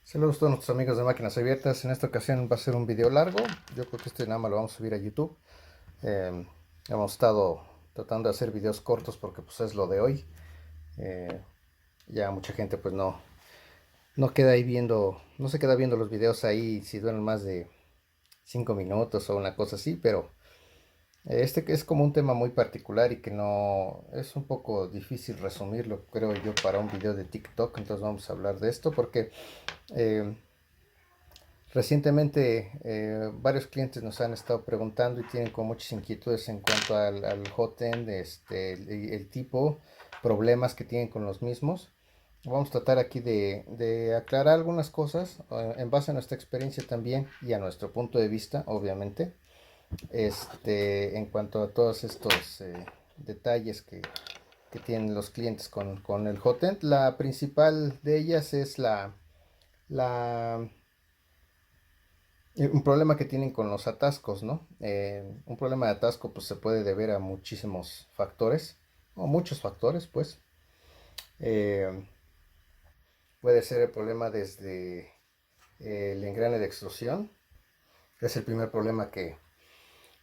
Saludos a todos nuestros amigos de Máquinas Abiertas. En esta ocasión va a ser un video largo. Yo creo que este nada más lo vamos a subir a YouTube. Eh, Hemos estado tratando de hacer videos cortos porque pues es lo de hoy. Eh, ya mucha gente pues no queda ahí viendo, no se queda viendo los videos ahí si duran más de 5 minutos o una cosa así, pero este que es como un tema muy particular y que no es un poco difícil resumirlo, creo yo, para un video de TikTok. Entonces vamos a hablar de esto porque eh, recientemente varios clientes nos han estado preguntando y tienen como muchas inquietudes en cuanto al hotend, el tipo, problemas que tienen con los mismos. Vamos a tratar aquí de aclarar algunas cosas en base a nuestra experiencia también y a nuestro punto de vista, obviamente, en cuanto a todos estos detalles que tienen los clientes con el hotend. La principal de ellas es la un problema que tienen con los atascos, ¿no? Un problema de atasco pues se puede deber a muchísimos factores, o muchos factores, pues. Eh, Puede ser el problema desde el engrane de extrusión, que es el primer problema que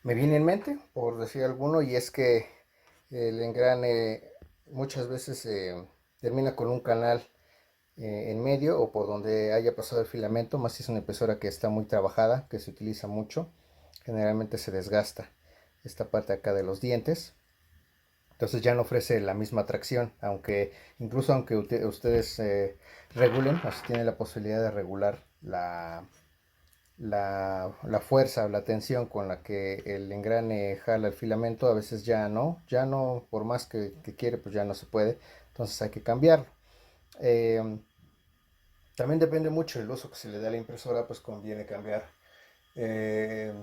me viene en mente, por decir alguno, y es que el engrane muchas veces termina con un canal en medio o por donde haya pasado el filamento, más si es una impresora que está muy trabajada, que se utiliza mucho, generalmente se desgasta esta parte acá de los dientes, entonces ya no ofrece la misma tracción, aunque incluso aunque ustedes regulen, o si tienen la posibilidad de regular la fuerza o la tensión con la que el engrane jala el filamento, a veces ya no, por más que quiere, pues ya no se puede, entonces hay que cambiarlo. Eh, También depende mucho del uso que se le da a la impresora, pues conviene cambiar eh,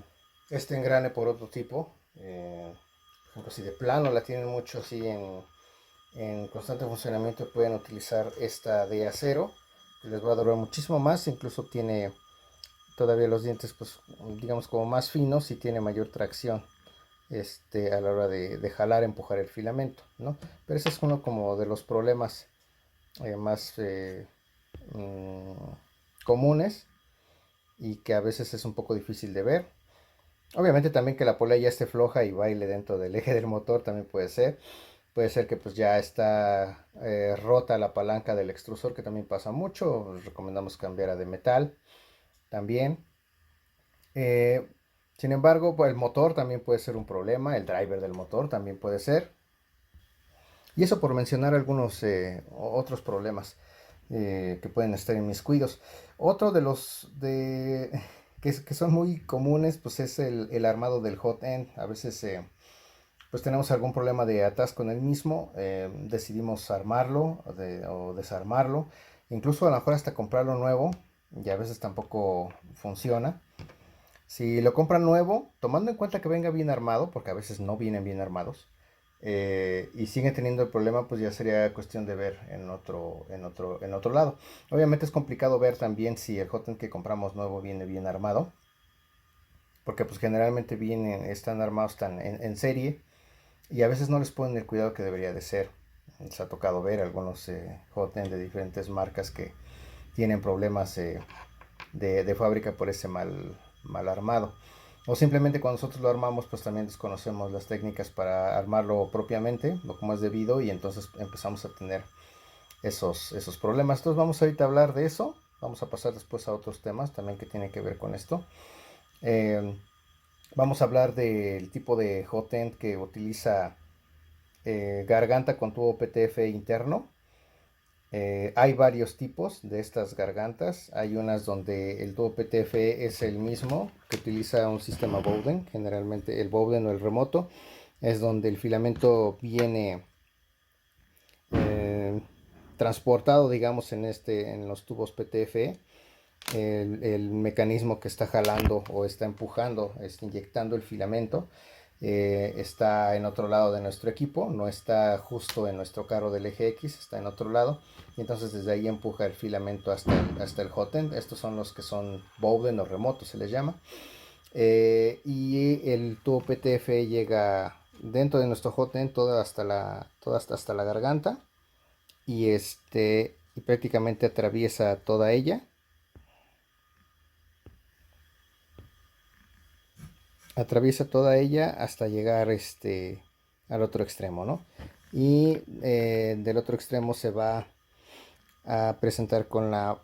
este engrane por otro tipo. Por ejemplo, si de plano la tienen mucho así en constante funcionamiento, pueden utilizar esta de acero, que les va a durar muchísimo más. Incluso tiene todavía los dientes, pues digamos como más finos y tiene mayor tracción a la hora de jalar, empujar el filamento, ¿no? Pero ese es uno como de los problemas más mm, comunes y que a veces es un poco difícil de ver. Obviamente también que la polea ya esté floja y baile dentro del eje del motor también puede ser. Puede ser que pues ya está rota la palanca del extrusor, que también pasa mucho. Recomendamos cambiar a de metal también. Eh, Sin embargo, pues, el motor también puede ser un problema. El driver del motor también puede ser. Y eso por mencionar algunos otros problemas que pueden estar inmiscuidos. Otro de los que son muy comunes, pues es el armado del hot end. A veces pues tenemos algún problema de atasco en el mismo, decidimos armarlo o desarmarlo, incluso a lo mejor hasta comprarlo nuevo, y a veces tampoco funciona. Si lo compran nuevo, tomando en cuenta que venga bien armado, porque a veces no vienen bien armados, y siguen teniendo el problema, pues ya sería cuestión de ver en otro lado. Obviamente es complicado ver también si el hotend que compramos nuevo viene bien armado, porque pues generalmente están armados en serie y a veces no les ponen el cuidado que debería de ser. Se ha tocado ver algunos hotend de diferentes marcas que tienen problemas de fábrica por ese mal armado. O simplemente cuando nosotros lo armamos, pues también desconocemos las técnicas para armarlo propiamente, lo como es debido, y entonces empezamos a tener esos problemas. Entonces vamos ahorita a hablar de eso. Vamos a pasar después a otros temas también que tienen que ver con esto. Eh, Vamos a hablar del tipo de hotend que utiliza garganta con tubo PTF interno. Hay varios tipos de estas gargantas. Hay unas donde el tubo PTF es el mismo, que utiliza un sistema Bowden, generalmente el Bowden o el remoto, es donde el filamento viene eh, transportado, digamos, en los tubos PTFE. El mecanismo que está jalando o está empujando, está inyectando el filamento, está en otro lado de nuestro equipo, no está justo en nuestro carro del eje X, está en otro lado, y entonces desde ahí empuja el filamento hasta el hot end. Estos son los que son Bowden o remotos, se les llama. Y el tubo PTF llega dentro de nuestro hot end hasta la garganta, y y prácticamente atraviesa toda ella, atraviesa toda ella hasta llegar al otro extremo, ¿no? Y del otro extremo se va a presentar con la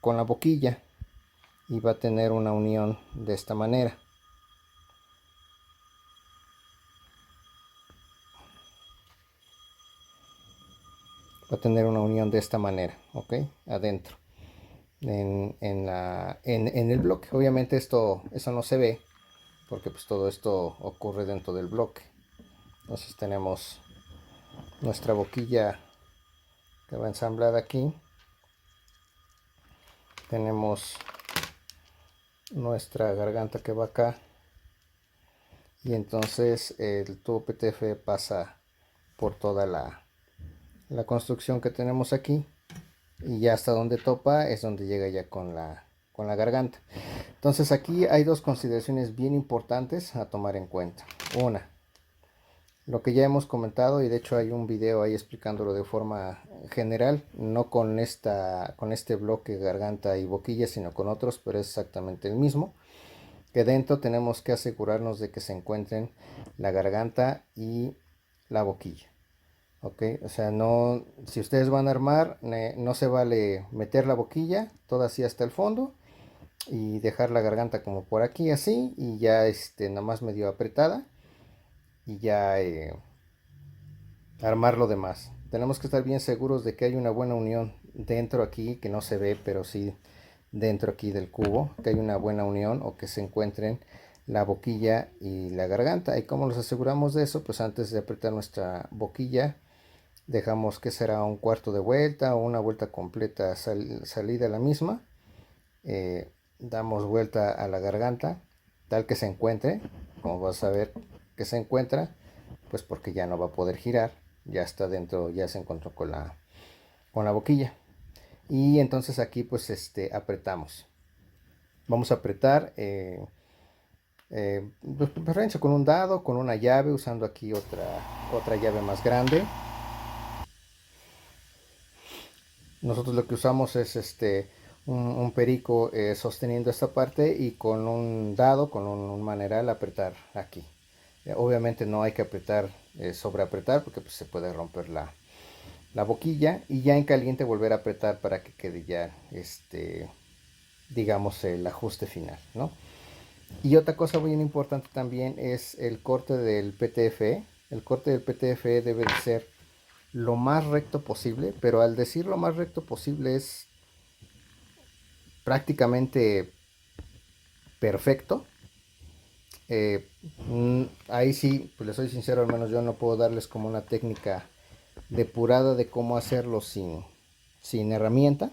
boquilla y va a tener una unión de esta manera. Va a tener una unión de esta manera, ¿ok? Adentro, en el bloque. Obviamente eso no se ve porque pues todo esto ocurre dentro del bloque. Entonces tenemos nuestra boquilla que va ensamblada aquí. Tenemos nuestra garganta que va acá. Y entonces el tubo PTF pasa por toda la construcción que tenemos aquí. Y ya hasta donde topa es donde llega ya con la garganta. Entonces aquí hay dos consideraciones bien importantes a tomar en cuenta. Una, lo que ya hemos comentado, y de hecho hay un video ahí explicándolo de forma general, no con este bloque garganta y boquilla, sino con otros, pero es exactamente el mismo. Que dentro tenemos que asegurarnos de que se encuentren la garganta y la boquilla. Ok, o sea, no, si ustedes van a armar, no se vale meter la boquilla toda así hasta el fondo y dejar la garganta como por aquí así y ya nada más medio apretada y ya armar lo demás. Tenemos que estar bien seguros de que hay una buena unión dentro aquí, que no se ve, pero sí dentro aquí del cubo, que hay una buena unión o que se encuentren la boquilla y la garganta. ¿Y cómo nos aseguramos de eso? Pues antes de apretar nuestra boquilla, dejamos que será un cuarto de vuelta o una vuelta completa salida a la misma. Damos vuelta a la garganta, tal que se encuentre, como vas a ver que se encuentra, pues porque ya no va a poder girar, ya está dentro, ya se encontró con la boquilla. Y entonces aquí pues apretamos. Vamos a apretar, pues, preferencia con un dado, con una llave, usando aquí otra llave más grande. Nosotros lo que usamos es un perico sosteniendo esta parte y con un dado, con un maneral apretar aquí. Obviamente no hay que apretar, sobre apretar, porque pues, se puede romper la boquilla, y ya en caliente volver a apretar para que quede ya digamos el ajuste final, ¿no? Y otra cosa muy importante también es el corte del PTFE. El corte del PTFE debe de ser lo más recto posible, pero al decir lo más recto posible es prácticamente perfecto. Ahí sí, pues les soy sincero, al menos yo no puedo darles como una técnica depurada de cómo hacerlo sin herramienta.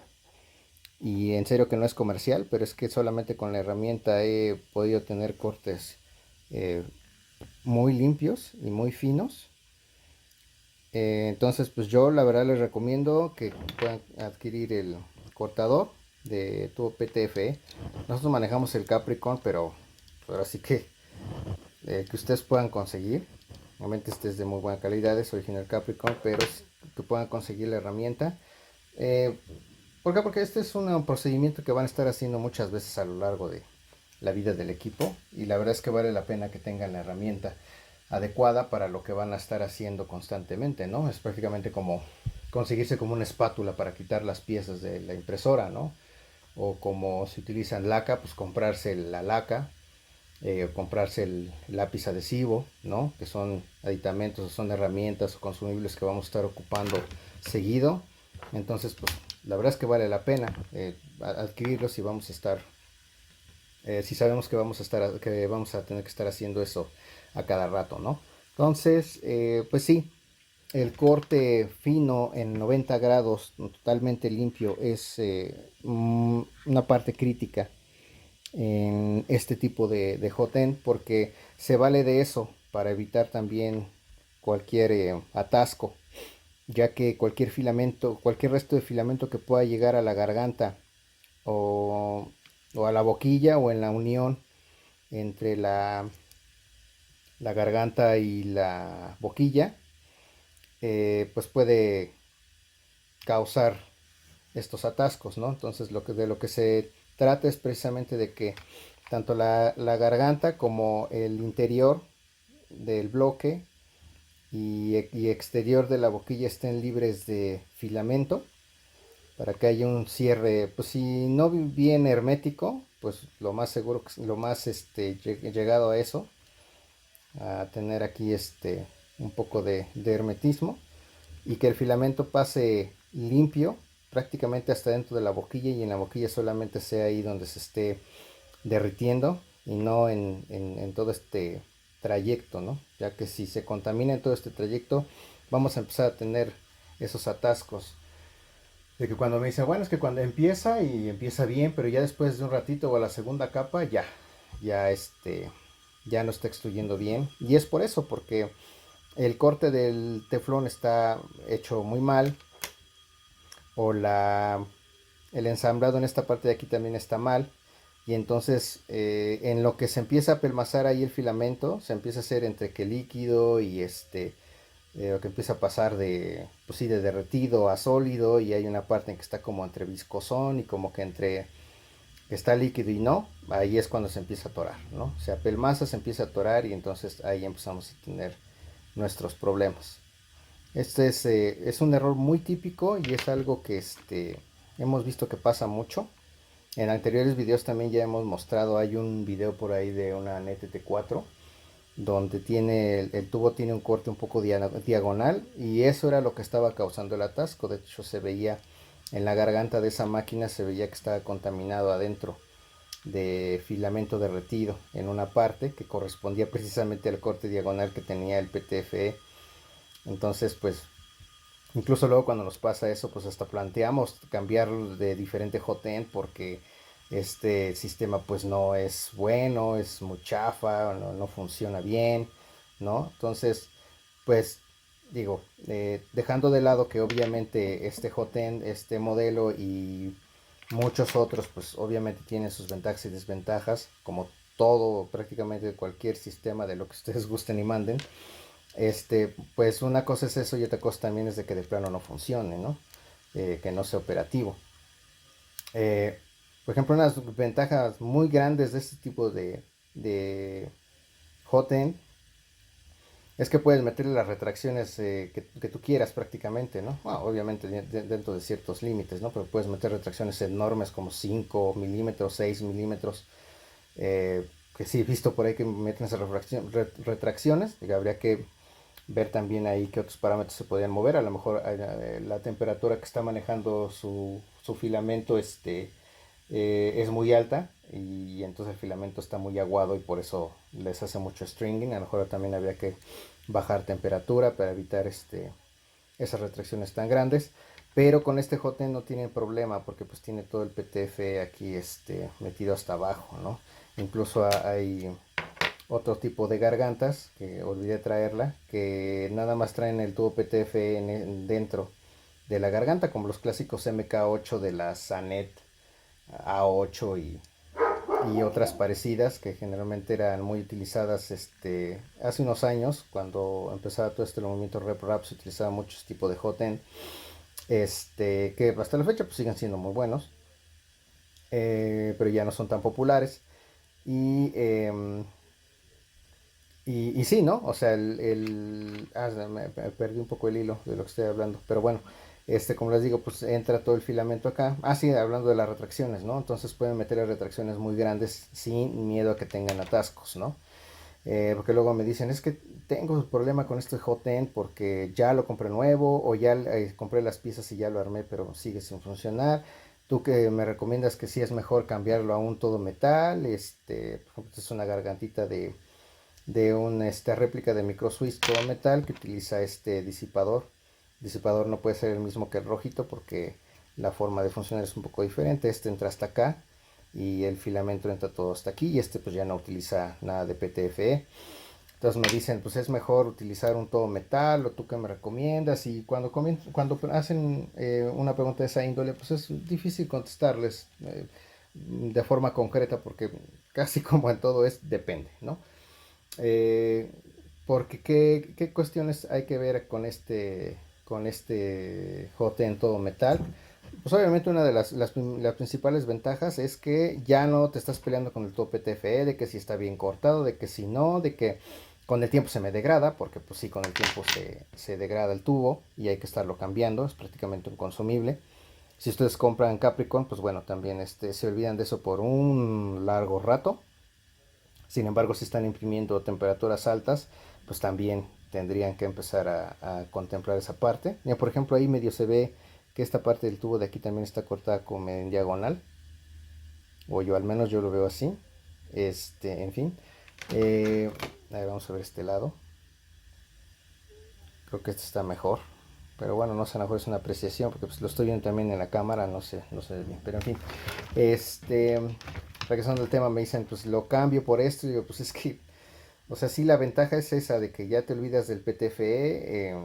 Y en serio que no es comercial, pero es que solamente con la herramienta he podido tener cortes eh, muy limpios y muy finos. Entonces pues yo la verdad les recomiendo que puedan adquirir el cortador de tubo PTFE. Nosotros manejamos el Capricorn, pero ahora sí que ustedes puedan conseguir. Obviamente este es de muy buena calidad, es original Capricorn, pero que puedan conseguir la herramienta. Eh, ¿Por qué? Porque este es un procedimiento que van a estar haciendo muchas veces a lo largo de la vida del equipo, y la verdad es que vale la pena que tengan la herramienta adecuada para lo que van a estar haciendo constantemente, ¿no? Es prácticamente como conseguirse como una espátula para quitar las piezas de la impresora, ¿no? O como si utilizan laca, pues comprarse la laca, comprarse el lápiz adhesivo, ¿no? Que son aditamentos, son herramientas o consumibles que vamos a estar ocupando seguido. Entonces, pues la verdad es que vale la pena adquirirlos si vamos a estar, si sabemos que vamos a tener que estar haciendo eso a cada rato, ¿no? Entonces, pues sí, el corte fino en 90 grados, totalmente limpio, es una parte crítica en este tipo de hotend, porque se vale de eso para evitar también cualquier atasco, ya que cualquier filamento, cualquier resto de filamento que pueda llegar a la garganta o, o a la boquilla o en la unión entre la garganta y la boquilla, pues puede causar estos atascos, ¿no? Entonces de lo que se trata es precisamente de que tanto la garganta como el interior del bloque y exterior de la boquilla estén libres de filamento para que haya un cierre, pues si no bien hermético, pues lo más seguro, lo más llegado a eso, a tener aquí un poco de hermetismo y que el filamento pase limpio prácticamente hasta dentro de la boquilla y en la boquilla solamente sea ahí donde se esté derritiendo y no en todo este trayecto, ¿no? Ya que si se contamina en todo este trayecto vamos a empezar a tener esos atascos de que cuando me dicen, bueno, es que cuando empieza y empieza bien, pero ya después de un ratito o a la segunda capa, ya ya no está extruyendo bien. Y es por eso, porque el corte del teflón está hecho muy mal, o el ensamblado en esta parte de aquí también está mal. Y entonces en lo que se empieza a pelmazar ahí el filamento, se empieza a hacer entre que líquido y lo que empieza a pasar pues sí, de derretido a sólido y hay una parte en que está como entre viscosón y como que entre que está líquido y no, ahí es cuando se empieza a atorar, ¿no? O sea, pelmaza se empieza a atorar y entonces ahí empezamos a tener nuestros problemas. Es un error muy típico y es algo que hemos visto que pasa mucho. En anteriores videos también ya hemos mostrado, hay un video por ahí de una NTT4 donde el tubo tiene un corte un poco diagonal y eso era lo que estaba causando el atasco. De hecho se veía en la garganta de esa máquina, se veía que estaba contaminado adentro de filamento derretido en una parte que correspondía precisamente al corte diagonal que tenía el PTFE. Entonces pues incluso luego cuando nos pasa eso pues hasta planteamos cambiar de diferente hotend porque este sistema pues no es bueno, es muy chafa, no funciona bien, ¿no? Entonces, pues digo, dejando de lado que obviamente este hotend, este modelo y muchos otros pues obviamente tienen sus ventajas y desventajas, como todo, prácticamente cualquier sistema de lo que ustedes gusten y manden. Pues una cosa es eso y otra cosa también es de que de plano no funcione, ¿no? Que no sea operativo. Eh, por ejemplo, unas ventajas muy grandes de este tipo de hotend es que puedes meterle las retracciones que tú quieras prácticamente, ¿no? Bueno, obviamente dentro de ciertos límites, ¿no? Pero puedes meter retracciones enormes como 5 milímetros, 6 milímetros. Que sí, he visto por ahí que meten esas retracciones. Y habría que ver también ahí qué otros parámetros se podían mover. A lo mejor la temperatura que está manejando su filamento es muy alta y entonces el filamento está muy aguado y por eso les hace mucho stringing. A lo mejor también habría que bajar temperatura para evitar esas retracciones tan grandes. Pero con este hotend no tienen problema porque pues tiene todo el PTF aquí metido hasta abajo, ¿no? Incluso hay otro tipo de gargantas que olvidé traerla, que nada más traen el tubo PTF dentro de la garganta, como los clásicos MK8 de la Sanet A8 y otras parecidas que generalmente eran muy utilizadas hace unos años, cuando empezaba todo este movimiento RepRap, se utilizaba mucho este tipo de hotend, que hasta la fecha pues siguen siendo muy buenos, pero ya no son tan populares. Y y sí, ¿no? O sea, me perdí un poco el hilo de lo que estoy hablando. Pero bueno, como les digo, pues entra todo el filamento acá. Ah, sí, hablando de las retracciones, ¿no? Entonces pueden meter retracciones muy grandes sin miedo a que tengan atascos, ¿no? Porque luego me dicen, es que tengo un problema con este hotend porque ya lo compré nuevo o ya compré las piezas y ya lo armé, pero sigue sin funcionar. Tú que me recomiendas que sí es mejor cambiarlo a un todo metal, por ejemplo, es una gargantita de una réplica de Micro Swiss todo metal que utiliza este disipador. El disipador no puede ser el mismo que el rojito porque la forma de funcionar es un poco diferente. Este entra hasta acá y el filamento entra todo hasta aquí y pues ya no utiliza nada de PTFE. Entonces me dicen, pues es mejor utilizar un todo metal o tú qué me recomiendas. Y cuando hacen una pregunta de esa índole, pues es difícil contestarles de forma concreta porque casi como en todo es depende, ¿no? Eh, Porque qué cuestiones hay que ver con este jote en todo metal. Pues obviamente una de las principales ventajas es que ya no te estás peleando con el tubo PTFE, de que si está bien cortado, de que si no, de que con el tiempo se me degrada, porque pues sí, con el tiempo se degrada el tubo y hay que estarlo cambiando, es prácticamente un consumible. Si ustedes compran Capricorn, pues bueno, también se olvidan de eso por un largo rato. Sin embargo, si están imprimiendo temperaturas altas, pues también tendrían que empezar a contemplar esa parte. Ya, por ejemplo, ahí medio se ve que esta parte del tubo de aquí también está cortada como en diagonal, o yo al menos yo lo veo así. En fin. A ver, vamos a ver este lado. Creo que este está mejor. Pero bueno, no sé, a lo mejor es una apreciación, porque pues lo estoy viendo también en la cámara, no sé bien. Pero en fin, este, regresando al tema, me dicen, pues lo cambio por esto. Y digo, pues es que, o sea, sí, la ventaja es esa de que ya te olvidas del PTFE,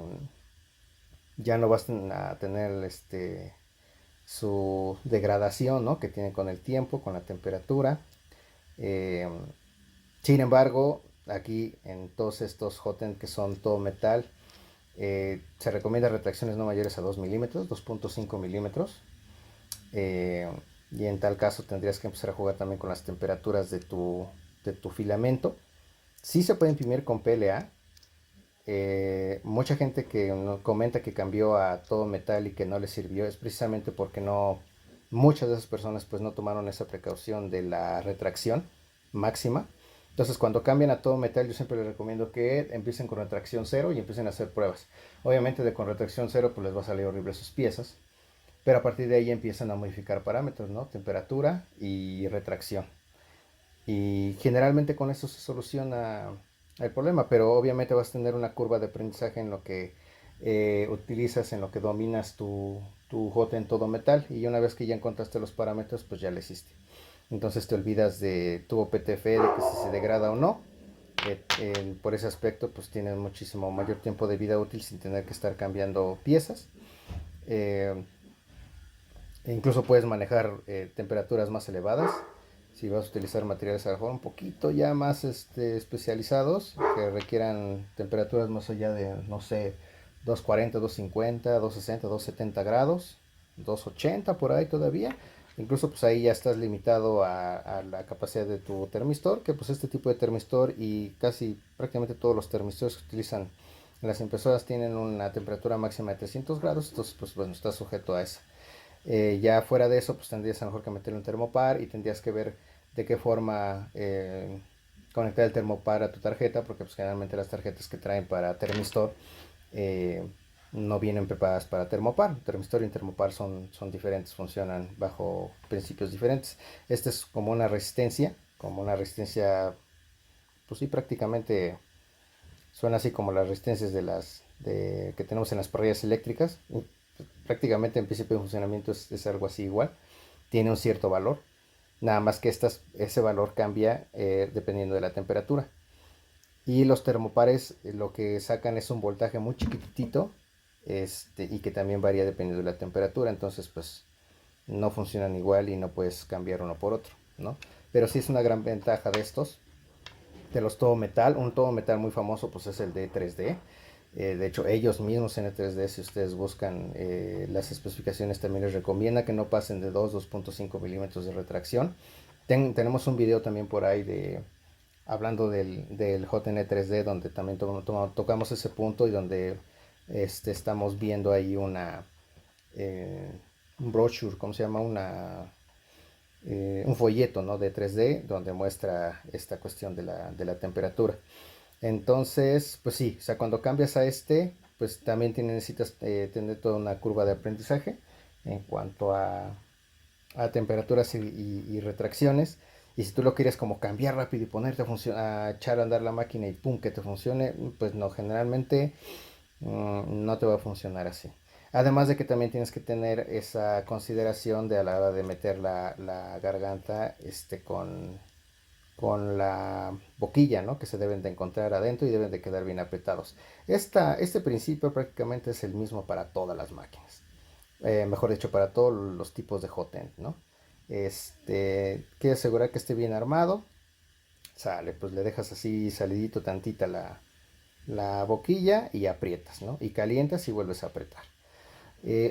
ya no vas a tener su degradación, ¿no? Que tiene con el tiempo, con la temperatura. Eh, Sin embargo, aquí en todos estos hotend que son todo metal, se recomienda retracciones no mayores a 2 milímetros, 2.5 milímetros. eh, y en tal caso tendrías que empezar a jugar también con las temperaturas de tu filamento. Sí se puede imprimir con PLA. Mucha gente que comenta que cambió a todo metal y que no le sirvió es precisamente porque muchas de esas personas pues no tomaron esa precaución de la retracción máxima. Entonces cuando cambian a todo metal yo siempre les recomiendo que empiecen con retracción cero y empiecen a hacer pruebas. Obviamente con retracción cero pues les va a salir horrible sus piezas, pero a partir de ahí empiezan a modificar parámetros, ¿no? Temperatura y retracción. Y generalmente con eso se soluciona el problema, pero obviamente vas a tener una curva de aprendizaje en lo que utilizas, en lo que dominas tu JOT en todo metal, y una vez que ya encontraste los parámetros, pues ya le hiciste. Entonces te olvidas de tu PTF, de que si se degrada o no. Por ese aspecto, pues tienes muchísimo mayor tiempo de vida útil sin tener que estar cambiando piezas. Eh, Incluso puedes manejar temperaturas más elevadas. Si vas a utilizar materiales a lo mejor un poquito ya más especializados, que requieran temperaturas más allá de, no sé, 240, 250, 260, 270 grados, 280 por ahí todavía. Incluso pues ahí ya estás limitado a la capacidad de tu termistor, que pues este tipo de termistor y casi prácticamente todos los termistores que utilizan las impresoras tienen una temperatura máxima de 300 grados, entonces pues bueno, estás sujeto a esa. Ya fuera de eso, pues tendrías a lo mejor que meterle un termopar y tendrías que ver de qué forma conectar el termopar a tu tarjeta, porque pues generalmente las tarjetas que traen para termistor eh, no vienen preparadas para termopar. Termistor y termopar son diferentes, funcionan bajo principios diferentes. Este es como una resistencia, pues sí, prácticamente suena así como las resistencias que tenemos en las parrillas eléctricas. Prácticamente en principio de funcionamiento es algo así igual. Tiene un cierto valor. Nada más que ese valor cambia dependiendo de la temperatura. Y los termopares lo que sacan es un voltaje muy chiquitito, y que también varía dependiendo de la temperatura. Entonces pues no funcionan igual y no puedes cambiar uno por otro, ¿no? Pero sí es una gran ventaja de los todo metal. Un todo metal muy famoso pues es el de 3D. De hecho, ellos mismos en el 3D, si ustedes buscan las especificaciones, también les recomienda que no pasen de 2.5 milímetros de retracción. Tenemos un video también por ahí hablando del JN 3D, donde también tocamos ese punto y donde estamos viendo ahí eh, un brochure, ¿cómo se llama? Un folleto, ¿no? De 3D donde muestra esta cuestión de la temperatura. Entonces, pues sí, o sea, cuando cambias a pues también necesitas tener toda una curva de aprendizaje en cuanto a temperaturas y retracciones. Y si tú lo quieres como cambiar rápido y ponerte a echar a andar la máquina y pum, que te funcione, pues no, generalmente no te va a funcionar así. Además de que también tienes que tener esa consideración de a la hora de meter la garganta con la boquilla, ¿no? Que se deben de encontrar adentro y deben de quedar bien apretados. Este principio prácticamente es el mismo para todas las máquinas. Mejor dicho, para todos los tipos de hotend, ¿no? Quiere asegurar que esté bien armado. Sale, pues le dejas así salidito tantita la boquilla y aprietas, ¿no? Y calientas y vuelves a apretar.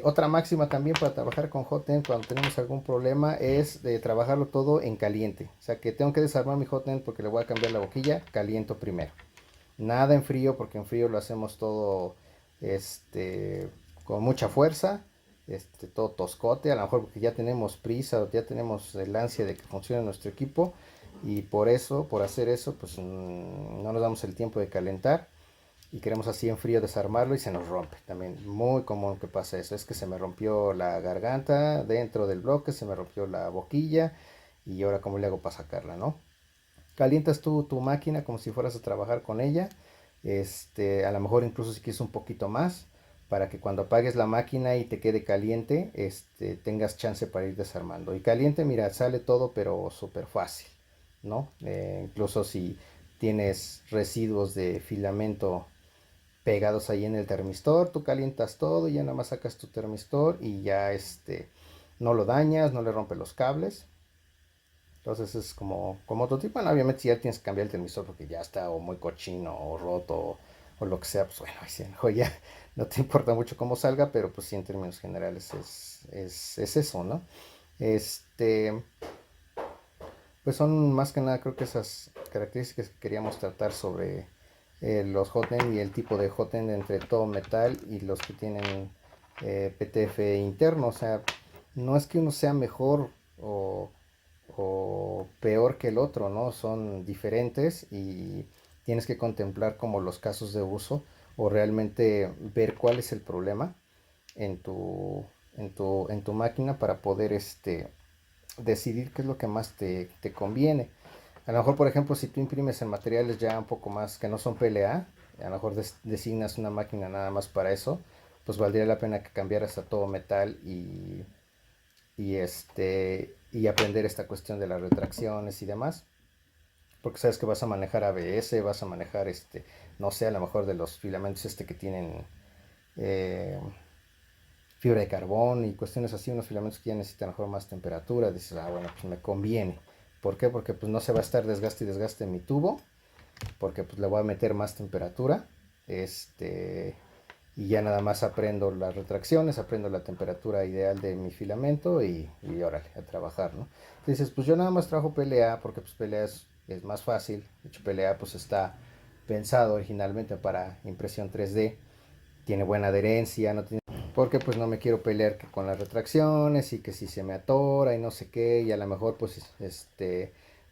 Otra máxima también para trabajar con hotend cuando tenemos algún problema es de trabajarlo todo en caliente. O sea que tengo que desarmar mi hotend porque le voy a cambiar la boquilla, caliento primero. Nada en frío porque en frío lo hacemos todo este, con mucha fuerza, todo toscote, a lo mejor porque ya tenemos prisa o ya tenemos el ansia de que funcione nuestro equipo y por eso, por hacer eso, pues no nos damos el tiempo de calentar y queremos así en frío desarmarlo y se nos rompe. También muy común que pasa eso, es que se me rompió la garganta dentro del bloque, se me rompió la boquilla y ahora cómo le hago para sacarla, ¿no? Calientas tú tu máquina como si fueras a trabajar con ella, a lo mejor incluso si quieres un poquito más, para que cuando apagues la máquina y te quede caliente, tengas chance para ir desarmando. Y caliente, mira, sale todo, pero súper fácil, ¿no? Incluso si tienes residuos de filamento pegados ahí en el termistor, tú calientas todo y ya nada más sacas tu termistor y ya no lo dañas, no le rompes los cables. Entonces es como otro tipo. Bueno, obviamente si ya tienes que cambiar el televisor porque ya está o muy cochino o roto o lo que sea, pues bueno, ahí sí, a lo mejor ya no te importa mucho cómo salga, pero pues sí en términos generales es eso, ¿no? Este, pues son más que nada creo que esas características que queríamos tratar sobre los hotend y el tipo de hotend entre todo metal y los que tienen PTF interno. O sea, no es que uno sea mejor o peor que el otro, ¿no? Son diferentes y tienes que contemplar como los casos de uso o realmente ver cuál es el problema en tu máquina para poder decidir qué es lo que más te conviene. A lo mejor, por ejemplo, si tú imprimes en materiales ya un poco más que no son PLA, a lo mejor designas una máquina nada más para eso, pues valdría la pena que cambiaras a todo metal y aprender esta cuestión de las retracciones y demás, porque sabes que vas a manejar ABS, vas a manejar no sé, a lo mejor de los filamentos que tienen eh, fibra de carbón y cuestiones así, unos filamentos que ya necesitan a lo mejor más temperatura, dices, bueno, pues me conviene. ¿Por qué? Porque pues no se va a estar desgaste y desgaste en mi tubo, porque pues le voy a meter más temperatura, y ya nada más aprendo las retracciones, aprendo la temperatura ideal de mi filamento y órale, a trabajar, ¿no? Dices, pues yo nada más trabajo PLA porque pues PLA es más fácil, de hecho PLA pues está pensado originalmente para impresión 3D, tiene buena adherencia, no tiene porque pues no me quiero pelear que con las retracciones y que si se me atora y no sé qué y a lo mejor pues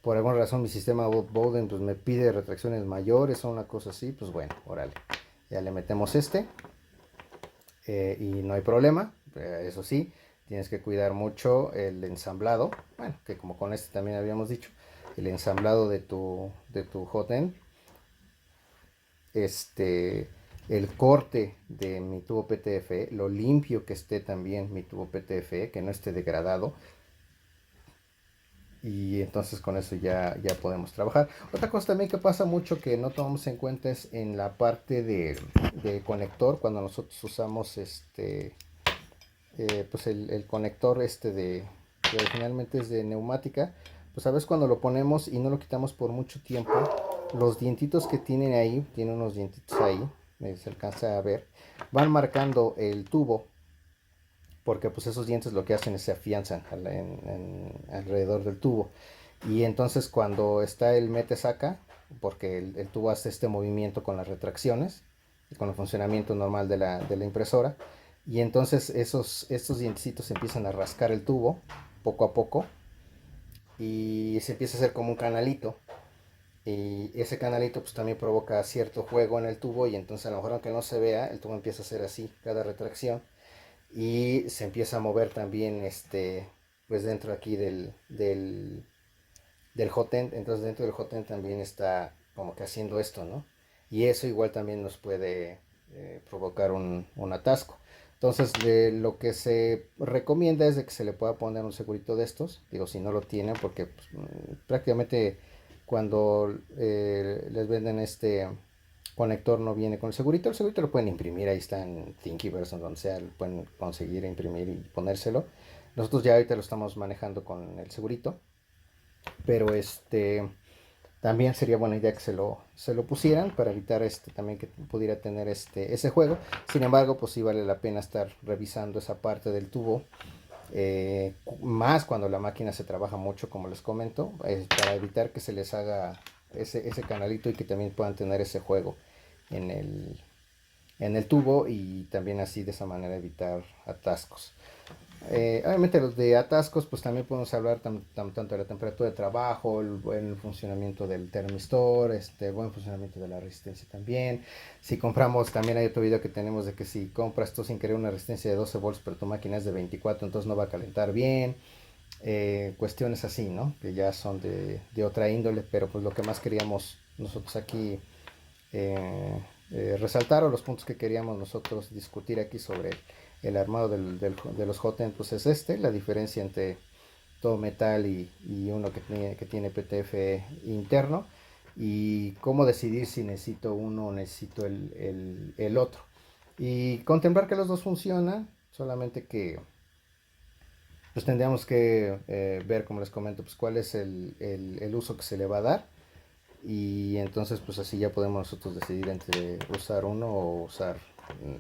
por alguna razón mi sistema Bowden pues me pide retracciones mayores o una cosa así, pues bueno, órale, ya le metemos y no hay problema, eso sí, tienes que cuidar mucho el ensamblado, bueno, que como con este también habíamos dicho, el ensamblado de tu hotend, el corte de mi tubo PTFE, lo limpio que esté también mi tubo PTFE, que no esté degradado. Y entonces con eso ya podemos trabajar. Otra cosa también que pasa mucho que no tomamos en cuenta es en la parte de conector, cuando nosotros usamos pues el conector que originalmente es de neumática, pues a veces cuando lo ponemos y no lo quitamos por mucho tiempo, los dientitos que tienen ahí, tiene unos dientitos ahí, se alcanza a ver, van marcando el tubo, porque pues esos dientes lo que hacen es se afianzan alrededor del tubo. Y entonces cuando está el mete saca, porque el tubo hace este movimiento con las retracciones, con el funcionamiento normal de la impresora, y entonces estos dientecitos empiezan a rascar el tubo poco a poco y se empieza a hacer como un canalito. Y ese canalito pues también provoca cierto juego en el tubo y entonces a lo mejor aunque no se vea, el tubo empieza a hacer así cada retracción y se empieza a mover también pues dentro aquí del hotend. Entonces dentro del hotend también está como que haciendo esto, ¿no? Y eso igual también nos puede provocar un atasco. Entonces lo que se recomienda es de que se le pueda poner un segurito de estos, digo si no lo tienen, porque pues, prácticamente cuando les venden este conector no viene con el segurito lo pueden imprimir, ahí está en Thingiverse o donde sea, lo pueden conseguir imprimir y ponérselo. Nosotros ya ahorita lo estamos manejando con el segurito, pero también sería buena idea que se lo pusieran para evitar también que pudiera tener ese juego. Sin embargo, pues sí vale la pena estar revisando esa parte del tubo, más cuando la máquina se trabaja mucho, como les comento, para evitar que se les haga ese canalito y que también puedan tener ese juego en el tubo, y también así de esa manera evitar atascos. Obviamente los de atascos, pues también podemos hablar tanto de la temperatura de trabajo, el buen funcionamiento del termistor, buen funcionamiento de la resistencia también. Si compramos, también hay otro video que tenemos de que si compras tú sin querer una resistencia de 12 volts, pero tu máquina es de 24, entonces no va a calentar bien. Cuestiones así, ¿no? Que ya son de otra índole, pero pues lo que más queríamos nosotros aquí resaltar, o los puntos que queríamos nosotros discutir aquí sobre el armado de los JTEN, pues es la diferencia entre todo metal y uno que tiene PTF interno, y cómo decidir si necesito uno o necesito el otro. Y contemplar que los dos funcionan, solamente que pues tendríamos que ver, como les comento, pues cuál es el uso que se le va a dar, y entonces pues así ya podemos nosotros decidir entre usar uno o usar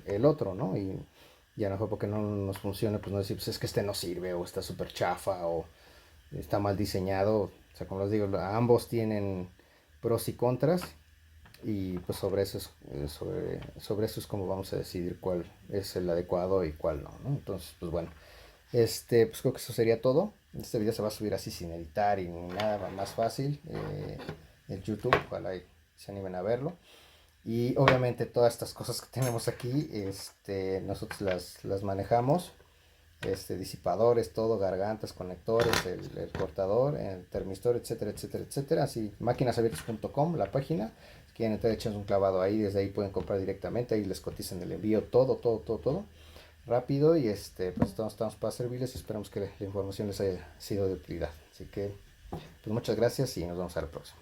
el otro, ¿no? Y a lo mejor porque no nos funciona, pues no decir, pues es que no sirve, o está súper chafa, o está mal diseñado. O sea, como les digo, ambos tienen pros y contras, y pues sobre eso es como vamos a decidir cuál es el adecuado y cuál no, ¿no? Entonces, pues bueno, pues creo que eso sería todo. Este video se va a subir así sin editar y ni nada, más fácil. En YouTube, ojalá y se animen a verlo. Y obviamente todas estas cosas que tenemos aquí, nosotros las manejamos. Disipadores, todo, gargantas, conectores, el cortador, el termistor, etcétera, etcétera, etcétera. Así, máquinasabiertas.com, la página. Si quieren entrar, echan un clavado ahí, desde ahí pueden comprar directamente, ahí les cotizan el envío, todo, todo, todo, todo rápido. Y pues estamos para servirles, y esperamos que la información les haya sido de utilidad. Así que, pues muchas gracias y nos vemos a la próxima.